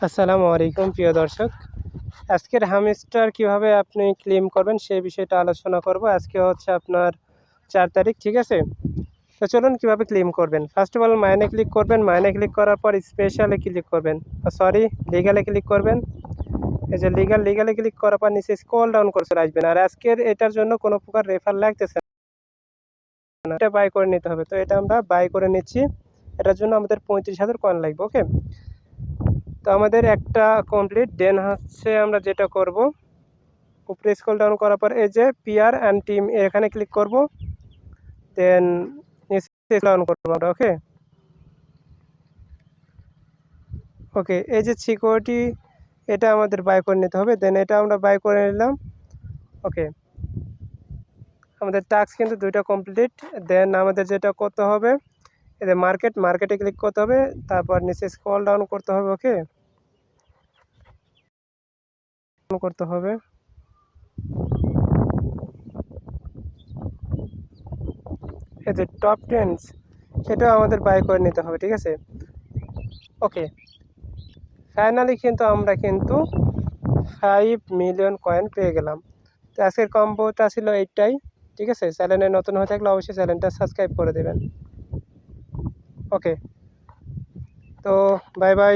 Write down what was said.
আসসালামু আলাইকুম প্রিয় দর্শক। আজকের হামস্টার কিভাবে আপনি ক্লেম করবেন সেই বিষয়টা আলোচনা করব। আজকে হচ্ছে আপনার 4 তারিখ, ঠিক আছে? তো চলুন কিভাবে ক্লেম করবেন। ফার্স্ট অফ অল মাইনে ক্লিক করবেন। মাইনে ক্লিক করার পর স্পেশালে ক্লিক করবেন, লিগালে ক্লিক করবেন। এই যে লিগালে ক্লিক করার পর নিচে স্ক্রল ডাউন করে চলে আসবেন। আর আজকের এটার জন্য কোনো প্রকার রেফার লাগতেছে না, এটা বাই করে নিতে হবে। তো এটা আমরা বাই করে নিচ্ছি। এটার জন্য আমাদের 35,000 কয়েন লাগবে। ওকে, তো আমাদের একটা কমপ্লিট। দেন হচ্ছে আমরা যেটা করব, উপরে স্ক্রল ডাউন করার পর এই যে পিআর অ্যান্ড টিম এখানে ক্লিক করব। দেন নিচে ডাউন করবো আমরা। ওকে ওকে এই যে সিকিউরিটি, এটা আমাদের বাই করে নিতে হবে। দেন এটা আমরা বাই করে নিলাম। ওকে, আমাদের টাস্ক কিন্তু দুইটা কমপ্লিট। দেন আমাদের যেটা করতে হবে, এদের মার্কেটে ক্লিক করতে হবে, তারপর নিচে স্ক্রল ডাউন করতে হবে। ওকে, করতে হবে। এই যে টপ টেন্স, এটাও আমাদের বাই করে নিতে হবে, ঠিক আছে? ওকে, ফাইনালি কিন্তু আমরা 5 মিলিয়ন কয়েন পেয়ে গেলাম। তো আজকের কম্বোটা ছিল এইটাই, ঠিক আছে? চ্যানেলে নতুন হয়ে থাকলে অবশ্যই চ্যানেলটা সাবস্ক্রাইব করে দেবেন। ওকে, তো বাই বাই।